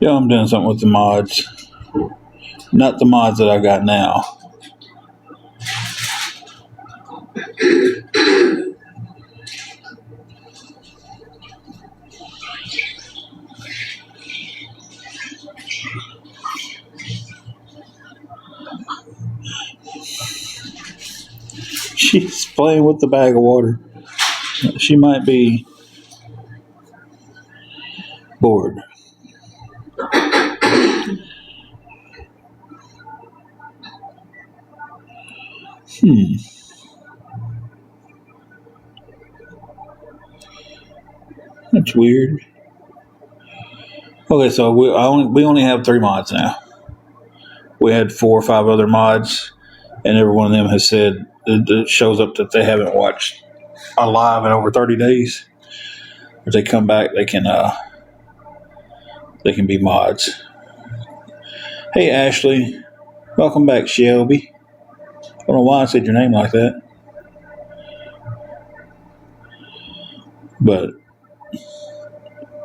Yeah, I'm doing something with the mods. Not the mods that I got now. She's playing with the bag of water. She might be bored. Hmm. That's weird. Okay, so we only have 3 mods now. We had 4 or 5 other mods, and every one of them has said it shows up that they haven't watched a live in over 30 days. If they come back, they can be mods. Hey Ashley, welcome back, Shelby. I don't know why I said your name like that, but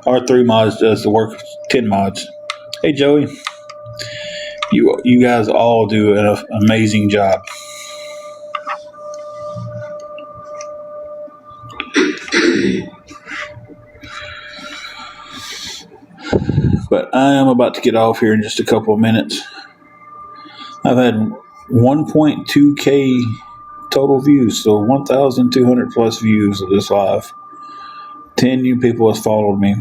our 3 mods does the work of 10 mods. Hey Joey, you guys all do an amazing job. But I am about to get off here in just a couple of minutes. I've had 1.2K total views, so 1,200 plus views of this live. 10 new people have followed me.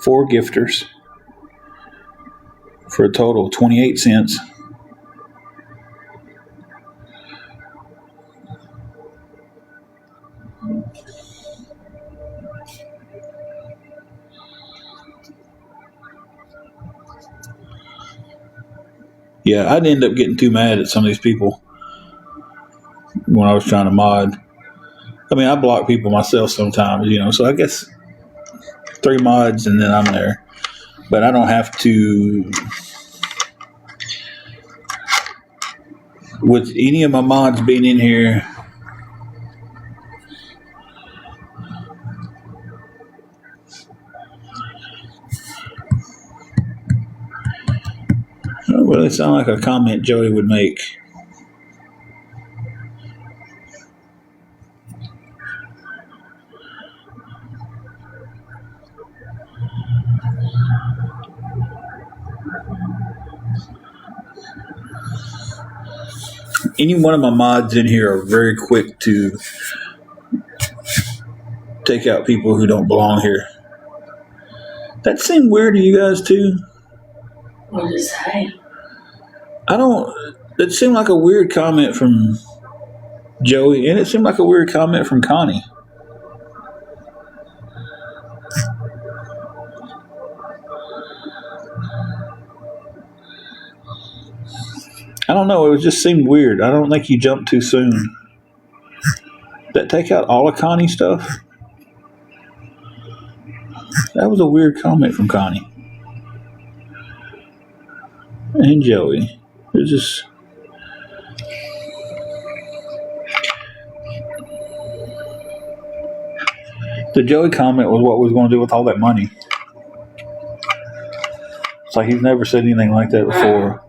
4 gifters for a total of 28 cents. Yeah, I'd end up getting too mad at some of these people when I was trying to mod. I mean, I block people myself sometimes, so I guess 3 mods and then I'm there. But I don't have to. With any of my mods being in here, it don't really sound like a comment Joey would make. Any one of my mods in here are very quick to take out people who don't belong here. That seemed weird to you guys too? What did it say? I don't. It seemed like a weird comment from Joey, and it seemed like a weird comment from Connie. I don't know. It just seemed weird. I don't think you jumped too soon. Did that take out all of Connie's stuff? That was a weird comment from Connie. And Joey. It just. The Joey comment was what we was going to do with all that money. It's like he's never said anything like that before.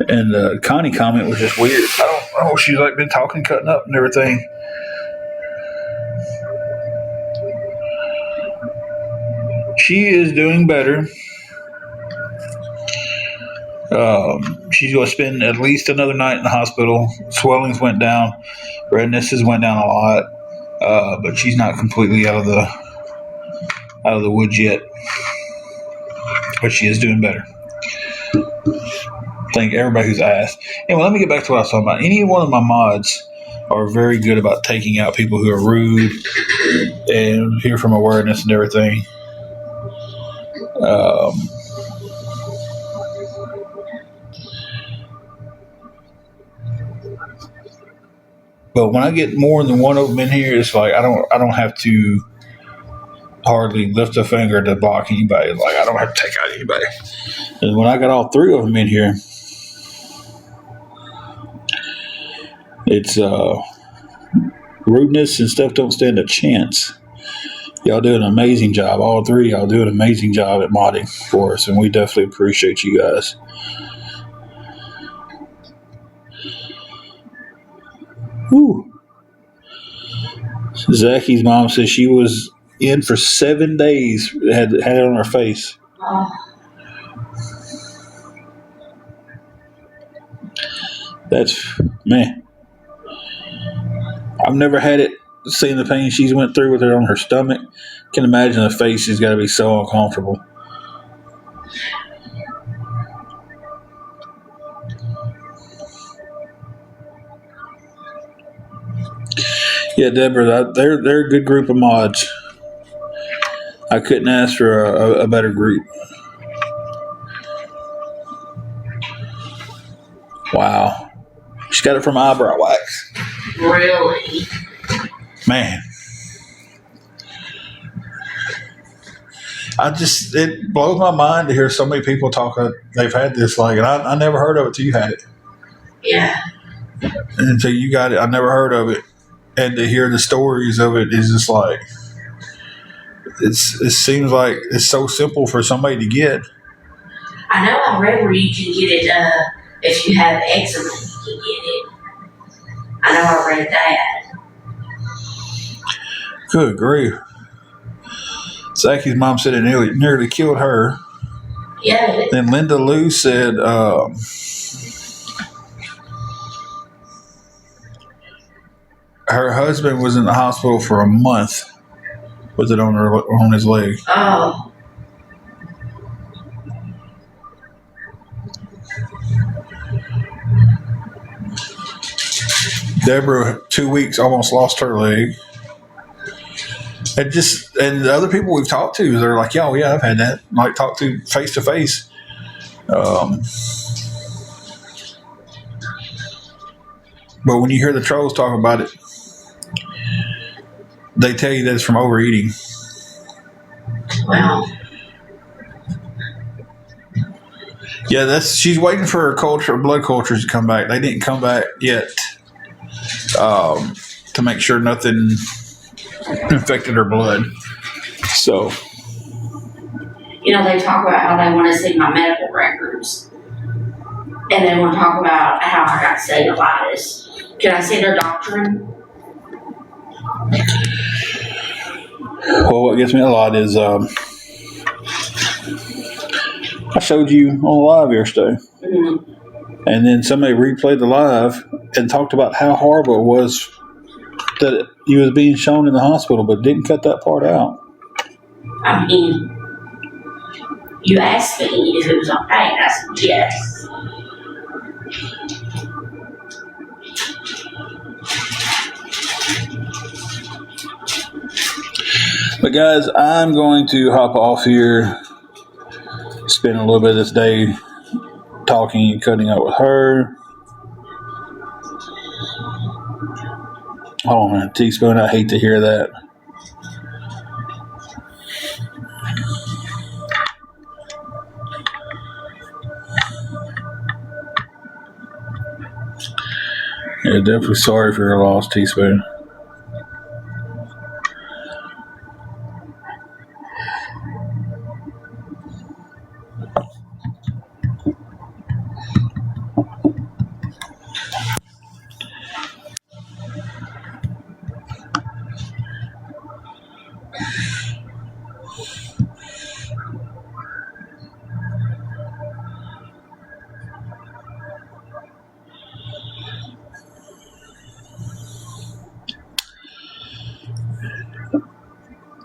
And the Connie comment was just weird. I don't know. She's like been talking, cutting up and everything. She is doing better. She's going to spend at least another night in the hospital. Swellings went down. Rednesses went down a lot. But she's not completely out of the woods yet. But she is doing better. Thank everybody who's asked. Anyway, let me get back to what I was talking about. Any one of my mods are very good about taking out people who are rude and here from awareness and everything. But when I get more than one of them in here, it's like I don't have to hardly lift a finger to block anybody. Like I don't have to take out anybody. And when I got all 3 of them in here, it's rudeness and stuff don't stand a chance. Y'all do an amazing job. All 3 of y'all do an amazing job at modding for us, and we definitely appreciate you guys. Whew. Zaki's mom says she was in for 7 days, had it on her face. That's, man. I've never had it, seen the pain she's went through with it on her stomach. Can imagine the face has got to be so uncomfortable. Yeah, Deborah, they're a good group of mods. I couldn't ask for a better group. Wow. She got it from Eyebrow Wax. Really? Man. It blows my mind to hear so many people talk. They've had this, like, and I never heard of it till you had it. Yeah. And until you got it, I never heard of it. And to hear the stories of it is just like, it seems like it's so simple for somebody to get. I know I read where you can get it if you have eczema, you can get it. I know I read that. Good grief. Zachy's mom said it nearly killed her. Yeah. Then Linda Lou said her husband was in the hospital for a month with it on his leg. Oh. Deborah, 2 weeks, almost lost her leg. And the other people we've talked to, they're like, yeah, I've had that. Like, talked to face. But when you hear the trolls talk about it, they tell you that it's from overeating. Wow. Yeah, she's waiting for her blood cultures to come back. They didn't come back yet to make sure nothing infected her blood. So, they talk about how they want to see my medical records. And they want to talk about how I got cellulitis. Can I see their doctrine? well, what gets me a lot is I showed you on the live yesterday. Mm-hmm. And then somebody replayed the live and talked about how horrible it was that he was being shown in the hospital, but didn't cut that part out. I mean, you asked me if it was okay, and I said yes. But guys, I'm going to hop off here, spend a little bit of this day talking and cutting up with her. Oh man, teaspoon, I hate to hear that. Yeah, definitely sorry for your loss, teaspoon.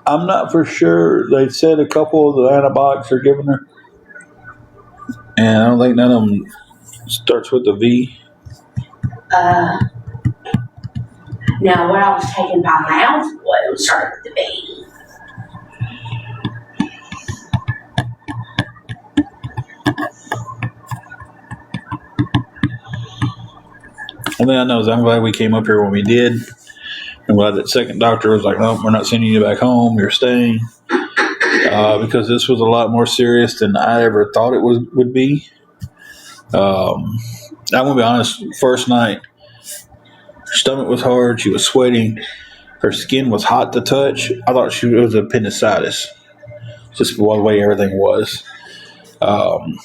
I'm not for sure. They said a couple of the antibiotics are giving her, and I don't think none of them starts with a V. Now, what I was taking by mouth was started with the B. One thing I know is I'm glad we came up here when we did. I'm glad that second doctor was like, no, we're not sending you back home. You're staying. Because this was a lot more serious than I ever thought it would be. I'm going to be honest. First night, her stomach was hard. She was sweating. Her skin was hot to touch. I thought it was appendicitis. Just the way everything was. I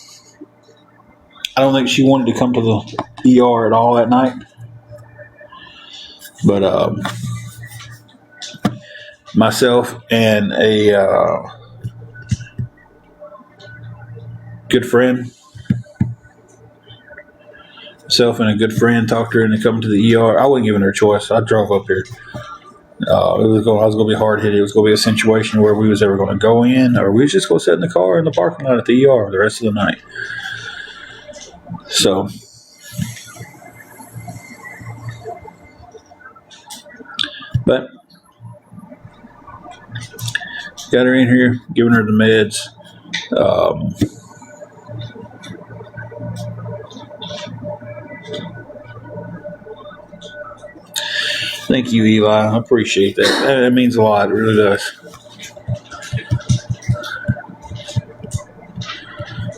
don't think she wanted to come to the ER at all that night. But myself and a good friend, talked her into coming to the ER. I wasn't giving her a choice. I drove up here. I was going to be hard hit. It was going to be a situation where we was ever going to go in, or we was just going to sit in the car in the parking lot at the ER for the rest of the night. So, Got her in here, giving her the meds. Thank you, Eli. I appreciate that. That means a lot. It really does.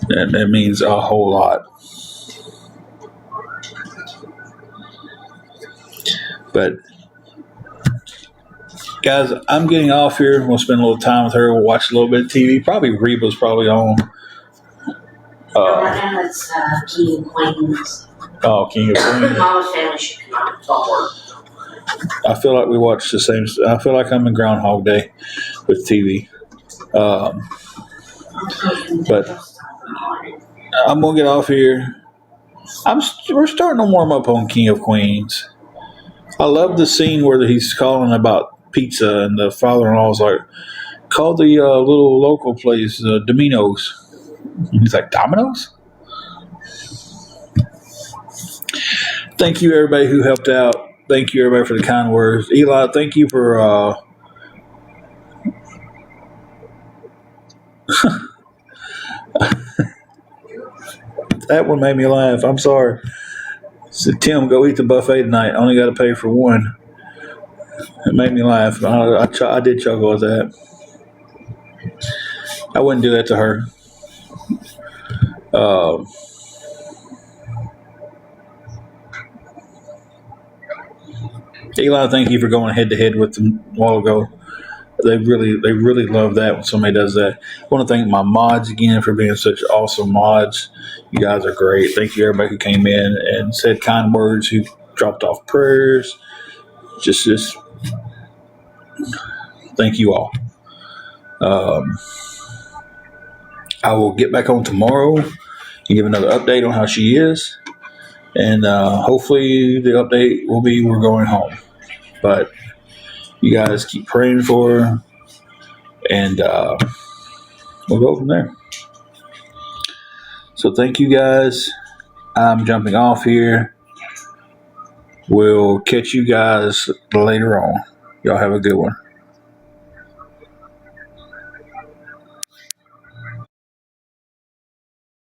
That means a whole lot. But guys, I'm getting off here. We'll spend a little time with her. We'll watch a little bit of TV. Probably Reba's probably on. Right now it's King of Queens. Oh, King of Queens. Mama's Family should come out forward. I feel like we watch the same. I feel like I'm in Groundhog Day with TV. But I'm gonna get off here. We're starting to warm up on King of Queens. I love the scene where he's calling about pizza, and the father-in-law's like, "Call the little local place, Domino's." He's like, "Domino's?" Thank you, everybody who helped out. Thank you, everybody, for the kind words. Eli, thank you for. That one made me laugh. I'm sorry. Said, Tim, go eat the buffet tonight. Only got to pay for one. It made me laugh. I did chuckle at that. I wouldn't do that to her. Eli, thank you for going head to head with them a while ago. They really love that when somebody does that. I want to thank my mods again for being such awesome mods. You guys are great. Thank you, everybody who came in and said kind words, who dropped off prayers. Just thank you all. I will get back on tomorrow and give another update on how she is. And hopefully the update will be we're going home. But you guys keep praying for her, and we'll go from there. So thank you guys. I'm jumping off here. We'll catch you guys later on. Y'all have a good one.